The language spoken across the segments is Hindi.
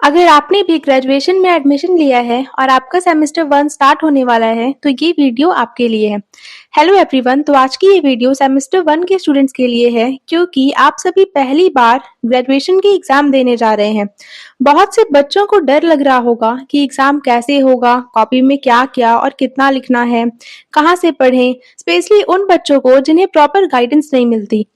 अगर आपने भी ग्रेजुएशन में एडमिशन लिया है और आपका सेमेस्टर 1 स्टार्ट होने वाला है, तो ये वीडियो आपके लिए है। हेलो एवरीवन, तो आज की ये वीडियो सेमेस्टर 1 के स्टूडेंट्स के लिए है क्योंकि आप सभी पहली बार ग्रेजुएशन के एग्ज़ाम देने जा रहे हैं। बहुत से बच्चों को डर लग रहा होगा कि एग्ज़ाम कैसे होगा, कॉपी में क्या-क्या और कितना लिखना है, कहाँ से पढ़ें, स्पेशली उन बच्चों को जिन्हें प्रॉपर गाइडेंस नहीं मिलती।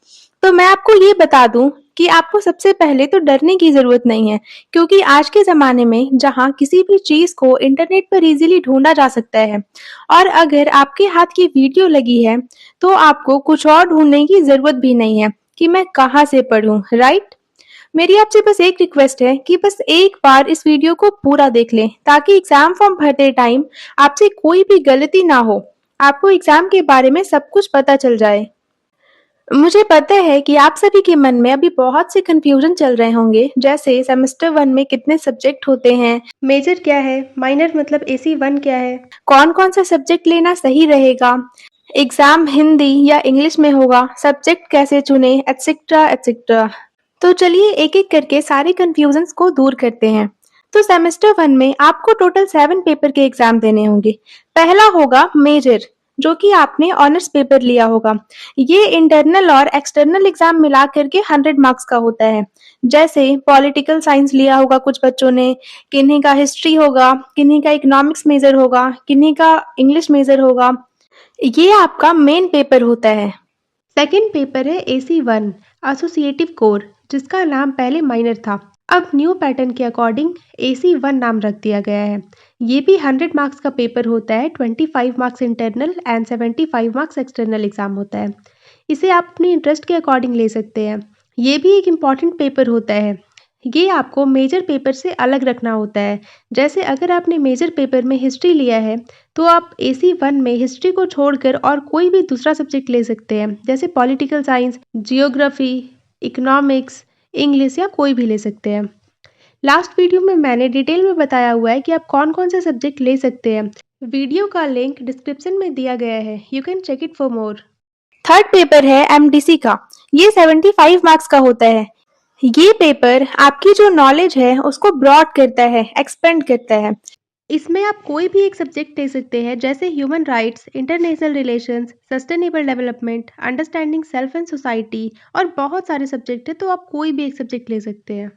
तो मैं आपको ये बता दूं कि आपको सबसे पहले तो डरने की ज़रूरत नहीं है क्योंकि आज के ज़माने में जहाँ किसी भी चीज़ को इंटरनेट पर इजीली ढूंढा जा सकता है और अगर आपके हाथ की वीडियो लगी है तो आपको कुछ और ढूंढने की ज़रूरत भी नहीं है कि मैं कहाँ से पढ़ूं, राइट? मेरी आपसे बस एक रिक्वेस्ट है कि बस एक बार इस वीडियो को पूरा देख लें ताकि एग्ज़ाम फॉर्म भरते टाइम आपसे कोई भी गलती ना हो, आपको एग्ज़ाम के बारे में सब कुछ पता चल जाए। मुझे पता है कि आप सभी के मन में अभी बहुत से कंफ्यूजन चल रहे होंगे, जैसे सेमेस्टर 1 में कितने सब्जेक्ट होते हैं, मेजर क्या है, माइनर मतलब एसी 1 क्या है, कौन-कौन सा सब्जेक्ट लेना सही रहेगा, एग्जाम हिंदी या इंग्लिश में होगा, सब्जेक्ट कैसे चुने, एटसेट्रा एटसेट्रा। तो चलिए एक-एक करके सारे कंफ्यूजन्स को दूर करते हैं। तो सेमेस्टर 1 में आपको टोटल 7 पेपर के एग्जाम देने होंगे। पहला होगा मेजर, जो कि आपने ऑनर्स पेपर लिया होगा। ये इंटरनल और एक्सटर्नल एग्जाम मिला करके 100 मार्क्स का होता है। जैसे पॉलिटिकल साइंस लिया होगा कुछ बच्चों ने, किन्हीं का हिस्ट्री होगा, किन्हीं का इकोनॉमिक्स मेजर होगा, किन्हीं का इंग्लिश मेजर होगा। ये आपका मेन पेपर होता है। सेकेंड पेपर है AC1 एसोसिएटिव कोर, जिसका नाम पहले माइनर था। अब न्यू पैटर्न के अकॉर्डिंग AC1 नाम रख दिया गया है। ये भी 100 मार्क्स का पेपर होता है। 25 marks internal and 75 marks external exam होता है। इसे आप अपने इंटरेस्ट के अकॉर्डिंग ले सकते हैं। ये भी एक इम्पॉर्टेंट पेपर होता है। ये आपको मेजर पेपर से अलग रखना होता है। जैसे अगर आपने मेजर पेपर में हिस्ट्री लिया है तो आप AC1 में हिस्ट्री को छोड़कर और कोई भी दूसरा सब्जेक्ट ले सकते हैं, जैसे political science, geography, economics, English या कोई भी ले सकते हैं। लास्ट वीडियो में मैंने डिटेल में बताया हुआ है कि आप कौन कौन से सब्जेक्ट ले सकते हैं। वीडियो का लिंक डिस्क्रिप्शन में दिया गया है, you can check it for more. Third paper है एमडीसी का। ये 75 मार्क्स का होता है। ये पेपर आपकी जो नॉलेज है उसको ब्रॉड करता है, एक्सपेंड करता है। इसमें आप कोई भी एक सब्जेक्ट ले सकते हैं, जैसे human rights, international relations, sustainable development, understanding self and society और बहुत सारे सब्जेक्ट हैं, तो आप कोई भी एक सब्जेक्ट ले सकते हैं।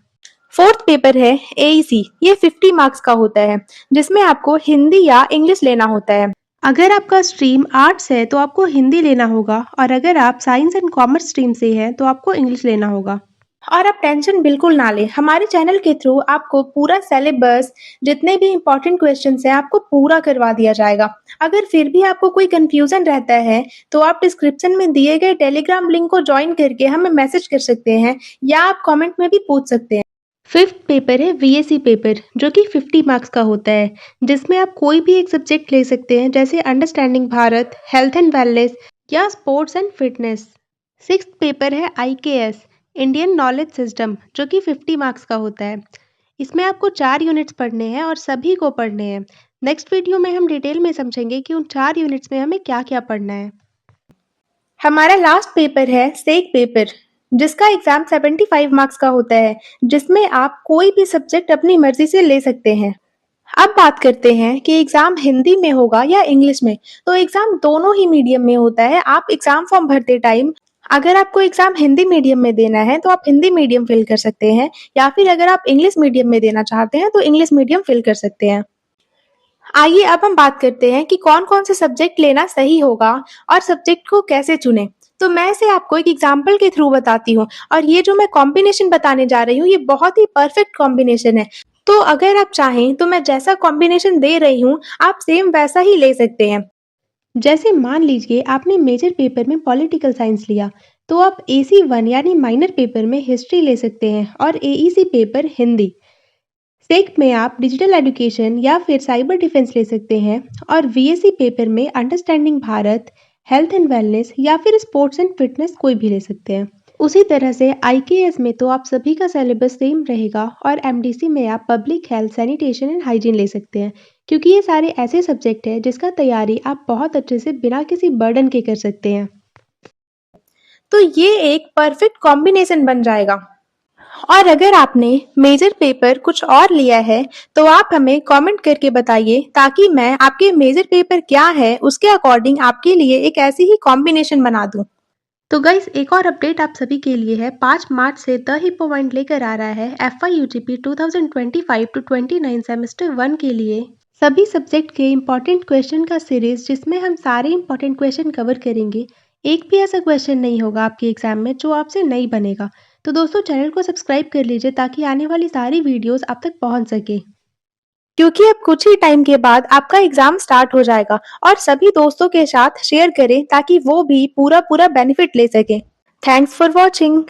फोर्थ पेपर है एईसी। ये 50 मार्क्स का होता है जिसमें आपको हिंदी या इंग्लिश लेना होता है। अगर आपका स्ट्रीम आर्ट्स है तो आपको हिंदी लेना होगा, और अगर आप साइंस एंड कॉमर्स स्ट्रीम से हैं तो आपको इंग्लिश लेना होगा। और आप टेंशन बिल्कुल ना लें, हमारे चैनल के थ्रू आपको पूरा सिलेबस, जितने भी इम्पोर्टेंट क्वेश्चंस हैं आपको पूरा करवा दिया जाएगा। अगर फिर भी आपको कोई कंफ्यूजन रहता है तो आप डिस्क्रिप्शन में दिए गए टेलीग्राम लिंक को ज्वाइन करके हमें मैसेज कर सकते हैं या आप कमेंट में भी पूछ सकते हैं। फिफ्थ पेपर है VAC पेपर, जो कि 50 मार्क्स का होता है, जिसमें आप कोई भी एक सब्जेक्ट ले सकते हैं, जैसे understanding Bharat, health and wellness या sports and fitness. Sixth paper है IKS इंडियन नॉलेज सिस्टम, जो कि 50 मार्क्स का होता है। इसमें आपको 4 यूनिट्स पढ़ने हैं और सभी को पढ़ने हैं। नेक्स्ट वीडियो में हम डिटेल में समझेंगे कि उन 4 यूनिट्स में हमें क्या क्या पढ़ना है। हमारा लास्ट पेपर है सेक पेपर, जिसका एग्जाम 75 मार्क्स का होता है, जिसमें आप कोई भी सब्जेक्ट अपनी मर्जी से ले सकते हैं। अब बात करते हैं कि एग्जाम हिंदी में होगा या इंग्लिश में। तो एग्जाम दोनों ही मीडियम में होता है। आप एग्जाम फॉर्म भरते टाइम अगर आपको एग्जाम हिंदी मीडियम में देना है तो आप हिंदी मीडियम फिल कर सकते हैं, या फिर अगर आप इंग्लिश मीडियम में देना चाहते हैं तो इंग्लिश मीडियम फिल कर सकते हैं। आइए अब हम बात करते हैं कि कौन-कौन से सब्जेक्ट लेना सही होगा और सब्जेक्ट को कैसे चुनें। तो मैं इसे आपको एक एग्जाम्पल के थ्रू बताती हूँ, और ये जो मैं कॉम्बिनेशन बताने जा रही हूँ ये बहुत ही परफेक्ट कॉम्बिनेशन है। तो अगर आप चाहें तो मैं जैसा कॉम्बिनेशन दे रही हूँ आप सेम वैसा ही ले सकते हैं। जैसे मान लीजिए आपने मेजर पेपर में पॉलिटिकल साइंस लिया, तो आप AC1 यानी माइनर पेपर में हिस्ट्री ले सकते हैं और AEC पेपर हिंदी। सेक में आप डिजिटल एजुकेशन या फिर साइबर डिफेंस ले सकते हैं, और VAC पेपर में understanding Bharat, health and wellness या फिर स्पोर्ट्स एंड फिटनेस कोई भी ले सकते हैं। उसी तरह से IKS में तो आप सभी का सिलेबस सेम रहेगा, और MDC में आप public health, sanitation and hygiene ले सकते हैं, क्योंकि ये सारे ऐसे सब्जेक्ट हैं जिसका तैयारी आप बहुत अच्छे से बिना किसी बर्डन के कर सकते हैं। तो ये एक परफेक्ट कॉम्बिनेशन बन जाएगा। और अगर आपने मेजर पेपर कुछ और लिया है तो आप हमें कमेंट करके बताइए ताकि मैं आपके मेजर पेपर क्या है उसके अकॉर्डिंग आपके लिए एक ऐसी ही कॉम्बिनेशन बना दूं। तो गाइस एक और अपडेट आप सभी के लिए है। 5 मार्च से द हिप्पो पॉइंट लेकर आ रहा है FY UGP 2025 टू 29 सेमेस्टर 1 के लिए सभी सब्जेक्ट के इम्पोर्टेंट क्वेश्चन का सीरीज, जिसमें हम सारे इम्पोर्टेंट क्वेश्चन कवर करेंगे। एक भी ऐसा क्वेश्चन नहीं होगा आपके एग्जाम में जो आपसे नहीं बनेगा। तो दोस्तों चैनल को सब्सक्राइब कर लीजिए ताकि आने वाली सारी वीडियोस आप तक पहुंच सके। क्योंकि अब कुछ ही टाइम के बाद आपका एग्जाम स्टार्ट हो जाएगा और सभी दोस्तों के साथ शेयर करें ताकि वो भी पूरा पूरा बेनिफिट ले सके। Thanks for watching.